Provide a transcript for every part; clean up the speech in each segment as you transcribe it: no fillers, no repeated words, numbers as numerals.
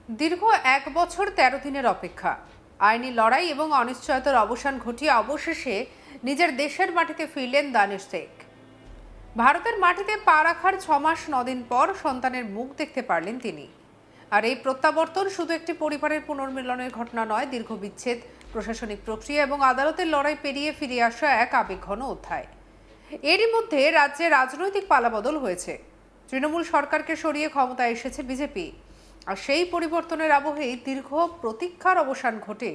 দীর্ঘ ১ বছর ১৩ দিনের অপেক্ষা, আইনি লড়াই এবং অনিশ্চয়তার অবসান ঘটিয়ে অবশেষে নিজের দেশের মাটিতে ফিরলেন দানিশ শেখ। ভারতের মাটিতে পা রাখার ৬ মাস ৯ দিন পর সন্তানের মুখ দেখতে পারলেন তিনি। আর এই প্রত্যাবর্তন শুধু একটি পরিবারের পুনর্মিলনের ঘটনা নয়, দীর্ঘ বিচ্ছেদ, প্রশাসনিক প্রক্রিয়া এবং আদালতের লড়াই পেরিয়ে ফিরে আসা এক আবেগঘন অধ্যায়। এরই মধ্যে রাজ্যে রাজনৈতিক পালাবদল হয়েছে। তৃণমূল সরকারকে সরিয়ে ক্ষমতায় এসেছে বিজেপি। আর সেই পরিবর্তনের আবহেই দীর্ঘ প্রতীক্ষার অবসান ঘটে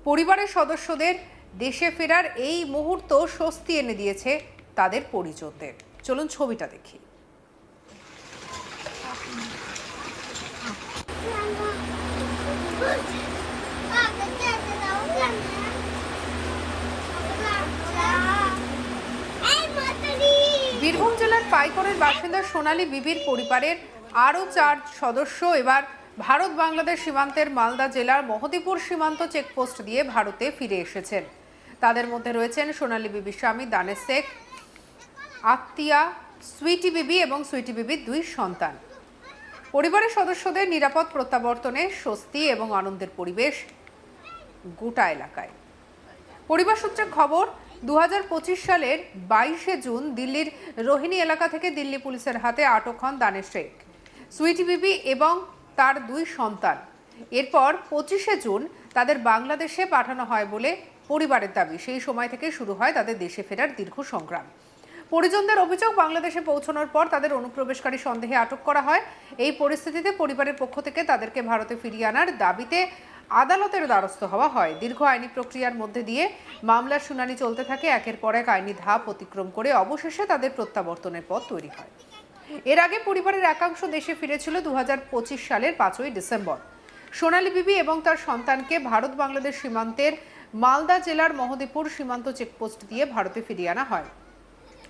পরিবারের সদস্যদের দেশে ফেরার এই মুহূর্ত স্বস্তি এনে দিয়েছে তাদের পরিজনদের। চলুন ছবিটা দেখি। বীরভূম জেলার পাইকরের বাসিন্দা সোনালী বিবির পরিবারের আরও ৪ সদস্য এবার ভারত বাংলাদেশ সীমান্তের মালদা জেলার মহদীপুর সীমান্ত চেকপোস্ট দিয়ে ভারতে ফিরে এসেছেন। তাদের মধ্যে রয়েছেন সোনালী বিবির স্বামী দানেশ শেখ, আত্মীয়া সুইটি বিবি এবং সুইটি বিবির ২ সন্তান। পরিবারের সদস্যদের নিরাপদ প্রত্যাবর্তনে স্বস্তি এবং আনন্দের পরিবেশ গোটা এলাকায়। পরিবার সূত্রে খবর, ২০২৫ সালের ২২শে জুন দিল্লির রোহিণী এলাকা থেকে দিল্লি পুলিশের হাতে আটক হন দানেশ শেখ, সুইটি বিবি এবং তার ২ সন্তান। এরপর ২৫শে জুন তাদের বাংলাদেশে পাঠানো হয় বলে পরিবারের দাবি। সেই সময় থেকে শুরু হয় তাদের দেশে ফেরার দীর্ঘ সংগ্রাম। পরিজনদের অভিযোগ, বাংলাদেশে পৌঁছানোর পর তাদের অনুপ্রবেশকারী সন্দেহে আটক করা হয়। এই পরিস্থিতিতে পরিবারের পক্ষ থেকে তাদেরকে ভারতে ফিরিয়ে আনার দাবিতে আদালতের দ্বারস্থ হওয়া হয়। দীর্ঘ আইনি প্রক্রিয়ার মধ্যে দিয়ে মামলার শুনানি চলতে থাকে। একের পর এক আইনি ধাপ অতিক্রম করে অবশেষে তাদের প্রত্যাবর্তনের পথ তৈরি হয়। এর আগে পরিবারের একাংশ দেশে ফিরেছিল ২০২৫ সালের ৫ই ডিসেম্বর। সোনালী বিবি এবং তার সন্তানকে ভারত বাংলাদেশ সীমান্তের মালদা জেলার মহদীপুর সীমান্ত চেকপোস্ট দিয়ে ভারতে ফিরিয়ে আনা হয়।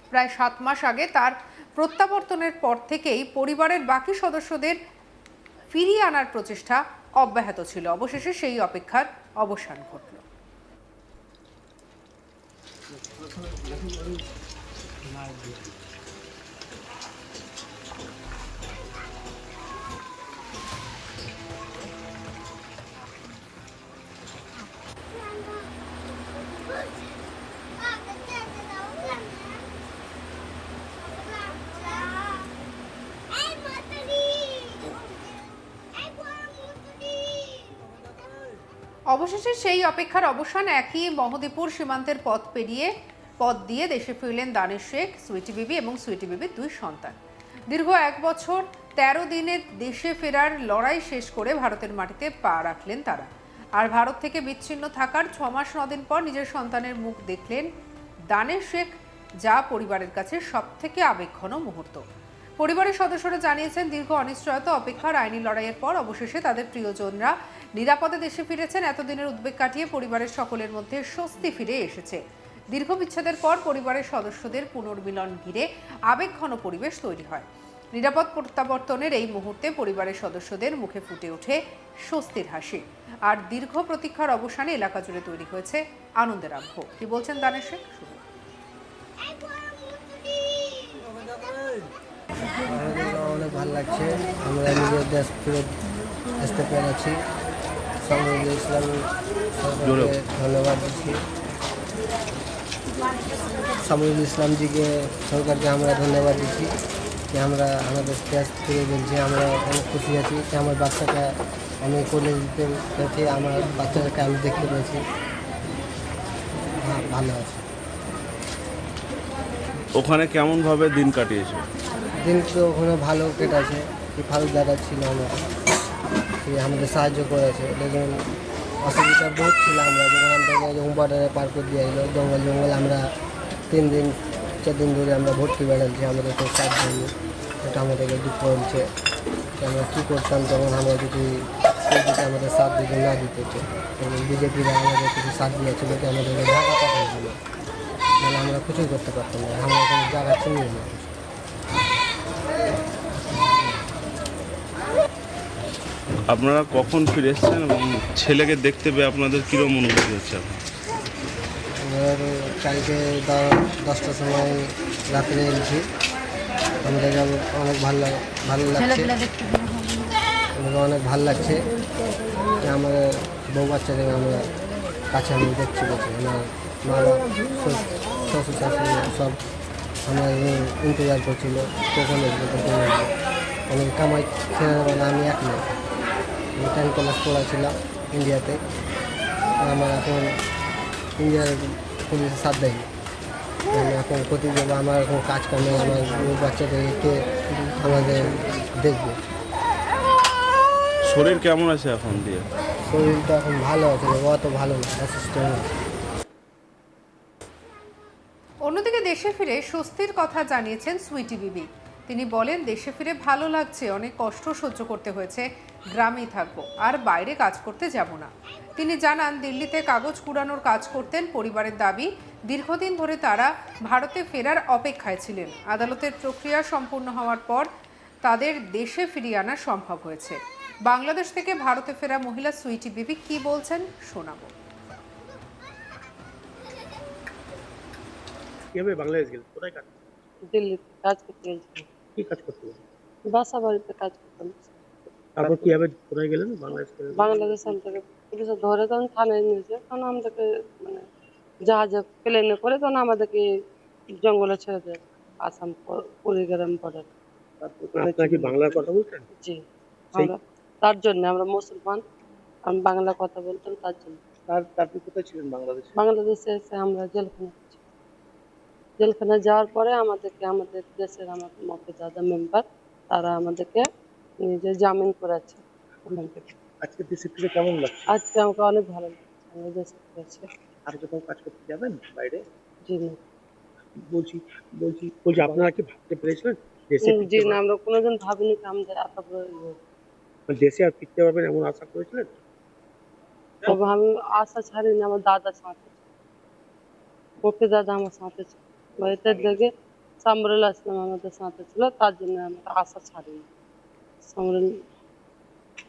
প্রায় ৭ মাস আগে তার প্রত্যাবর্তনের পর থেকেই পরিবারের বাকি সদস্যদের ফিরিয়ে আনার প্রচেষ্টা অব্যাহত ছিল। অবশেষে সেই অপেক্ষার অবসান ঘটল। অবশেষে সেই অপেক্ষার অবসান। একই মহদীপুর সীমান্তের পথ দিয়ে দেশে ফিরলেন দানেশ শেখ, সুইটি বিবি এবং সুইটি বিবির ২ সন্তান। দীর্ঘ ১ বছর ১৩ দিনের দেশে ফেরার লড়াই শেষ করে ভারতের মাটিতে পা রাখলেন তারা। আর ভারত থেকে বিচ্ছিন্ন থাকার ৬ মাস ৯ দিন পর নিজের সন্তানের মুখ দেখলেন দানেশ শেখ, যা পরিবারের কাছে সবথেকে আবেগঘন মুহূর্ত। পরিবারের সদস্যরা জানিয়েছেন, দীর্ঘ অনিশ্চয়তা, অপেক্ষার আইনি লড়াইয়ের পর অবশেষে তাদের প্রিয়জনরা নিরাপদে দেশে ফিরেছেন। এতদিনের উদ্বেগ কাটিয়ে পরিবারের সকলের মধ্যে স্বস্তি ফিরে এসেছে। দীর্ঘ বিচ্ছেদের পর পরিবারের সদস্যদের পুনর্মিলন ঘিরে আবেগঘন পরিবেশ তৈরি হয়। নিরাপদ প্রত্যাবর্তনের এই মুহূর্তে পরিবারের সদস্যদের মুখে ফুটে ওঠে স্বস্তির হাসি। আর দীর্ঘ প্রতীক্ষার অবসানে এলাকা জুড়ে তৈরি হয়েছে আনন্দের আবহ। কি বলছেন দানেশ শেখ? অনেক ভালো লাগছে, আমরা নিজের দেশ ফিরে আসতে পেরেছি। সামরুল ইসলাম সরকারকে ধন্যবাদ দিচ্ছি। সামরুল ইসলামজিকে সরকারকে আমরা ধন্যবাদ দিচ্ছি যে আমরা আমাদের দেশ ফিরে গেছি। আমরা অনেক খুশি আছি যে আমার বাচ্চাটা আমি কোলে দিতে পেরেছি, আমার বাচ্চাটাকে আমি দেখতে পেয়েছি। হ্যাঁ, ভালো আছে। ওখানে কেমনভাবে দিন কাটিয়েছে? দিন তো ওখানে ভালো কেটেছে। ভালো দাদা ছিল আমার, সে আমাদের সাহায্য করেছে। দেখুন, অসুবিধা বহুত ছিল। আমরা যখন থেকে বর্ডারে পার করে দিয়ে এলো জঙ্গল আমরা 3 দিন 4 দিন ধরে আমরা ভর্তি বেড়াচ্ছি। আমাদের তো সাথ দেয়নি, এটা আমাদেরকে দুঃখ হচ্ছে যে আমরা কী করতাম তখন আমরা যদি আমাদের সাথ দিতে না দিতে। বিজেপিরা আমাদের কিছু সাথ দিয়েছিল যে আমাদেরকে ঢাকা পাঠিয়েছিল, মানে আমরা কিছুই করতে পারতাম না। আমরা কোনো জায়গা চিনি না। আপনারা কখন ফিরে এসেছেন এবং ছেলেকে দেখতে পেয়ে আপনাদের কীরকম অনুভূতি হচ্ছে? কালকে 10টার সময় রাত্রে এসেছি। আমাদের অনেক ভালো লাগছে। আমাকে অনেক ভালো লাগছে যে আমাদের বউ বাচ্চাদের আমরা কাছে আমি দেখছি বলছি আমার মা বাবা শ্বশুর শাশুড়ি সব আমার ইন্তজার করছিল কখন আসবে কখন আসবে অনেক কামাই ছেড়ে দেবো আমি এক নয় আমি 10 ক্লাস পড়াছিলাম ইন্ডিয়াতে আমার এখন ইন্ডিয়ার পুলিশের সাথ দেয়নি আমি এখন কোথায় যাবো আমার এখন কাজকর্মে আমার বউ বাচ্চাদেরকে আমাদের দেখবে শরীর কেমন আছে এখন দিয়ে? শরীরটা এখন ভালো আছে অত ভালো না অসুস্থ না অন্যদিকে দেশে ফিরে স্বস্তির কথা জানিয়েছেন সুইটি বিবি। তিনি বলেন, দেশে ফিরে ভালো লাগছে, অনেক কষ্ট সহ্য করতে হয়েছে, গ্রামেই থাকবো, আর বাইরে কাজ করতে যাব না। তিনি জানান, দিল্লিতে কাগজ কুড়ানোর কাজ করতেন। পরিবারের দাবি, দীর্ঘদিন ধরে তারা ভারতে ফেরার অপেক্ষায় ছিলেন। আদালতের প্রক্রিয়া সম্পূর্ণ হওয়ার পর তাদের দেশে ফিরিয়ে আনা সম্ভব হয়েছে। বাংলাদেশ থেকে ভারতে ফেরা মহিলা সুইটি বিবি কি বলছেন শোনাবো। কিভাবে বাংলাদেশ গেলেন? কোথায় কাজ? দিল্লিতে কাজ করতে গেছিলাম। কি কাজ করতে গেলেন? বাসা বাড়িতে কাজ করতাম। তারপর কিভাবে কোথায় গেলেন? বাংলাদেশ গেলেন? বাংলাদেশ আমাদেরকে পুলিশে ধরে তখন থানায় নিয়েছে, তখন আমাদেরকে মানে জাহাজে প্লেনে করে তখন আমাদেরকে জঙ্গলে ছেড়ে দেয় আসাম কুড়িগ্রাম বর্ডার। আপনারা কি বাংলার কথা বলতেন? জি, আমরা তার জন্য আমরা মুসলমান, আমি বাংলা কথা বলতাম তার জন্য। তারপর কোথায় ছিলেন বাংলাদেশে? বাংলাদেশে এসে আমরা জেলখানায় যাওয়ার পরে আমাদেরকে আমাদের দেশের আমার মফিজাদা মেম্বার তারা আমাদেরকে নিজে জামিন করেছে ওখান থেকে। আজকে দেশে ফিরে কেমন লাগছে? আজকে আমাকে অনেক ভালো লাগছে, আমি দেশে ফিরেছি। আর কোথাও কাজ করতে যাবেন বাইরে? জি না, বলছি বলছি আপনারা কি ভাবতে পেরেছিলেন দেশে জি না, আমরা কোনোদিন ভাবিনি যে আমাদের এত বড় ইয়ে হবে। দেশে আর ফিরতে পারবেন এমন আশা করেছিলেন? তবে আমি আশা ছাড়িনি, আমার দাদা সাথে ওকে দাদা আমার সাথে ছিল, বাড়িতে দেখে সামরুল আসলাম আমাদের সাথে ছিল, তার জন্য আমরা আশা ছাড়িনি। সামরুল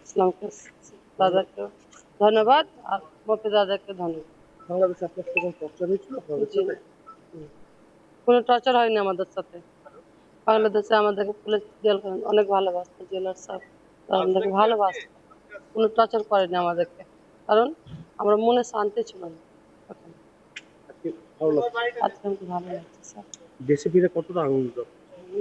ইসলামকে দাদাকে ধন্যবাদ আর মফি দাদাকে ধন্যবাদ। বাংলাদেশে আপনার সাথে কোনো টর্চার হয়েছিল আপনাদের জি সাথে? কোনো টর্চার হয়নি আমাদের সাথে। বাংলাদেশে আমাদেরকে পুলিশ জেল করেন অনেক ভালোবাসতো, জেলার সব আমাদেরকে ভালোবাসতো, কোনো টর্চার করেনি আমাদেরকে, কারণ আমরা মনে শান্তি ছিল না এখন। আজকে ভালো লাগছে? আজকে আমাকে ভালো লাগছে স্যার, দেশে ফিরে কতটা আনন্দ?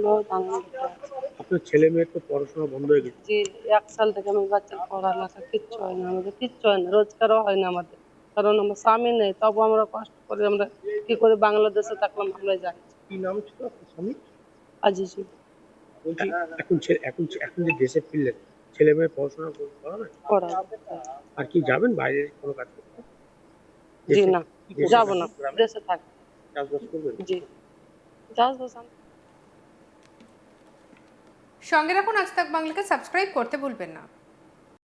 বহুত আনন্দিত আছি। আপনার ছেলে মেয়ের তো পড়াশোনা বন্ধ হয়ে গেছে। জি, 1 সাল থেকে আমার বাচ্চার পড়ালেখা কিচ্ছু হয় না, আমাদের কিচ্ছু হয় না, রোজগারও হয় না আমাদের, কারণ আমার স্বামী নেই। তবু আমরা কষ্ট করে আমরা কি করে বাংলাদেশে থাকলাম আমরা জানি। কি নাম ছিল আপনার স্বামী? আজিজি বলছি এখন যে দেশে ফিরলেন ছেলে মেয়ের পড়াশোনা করাবেন? পড়া। আর কি যাবেন বাইরে কোনো কাজ করতে? জি না, যাবো না, দেশে থাক। চাষবাস করবেন? জি, চাষবাস সঙ্গে রাখুন আজ তাক বাংলাকে, সাবস্ক্রাইব করতে ভুলবেন না।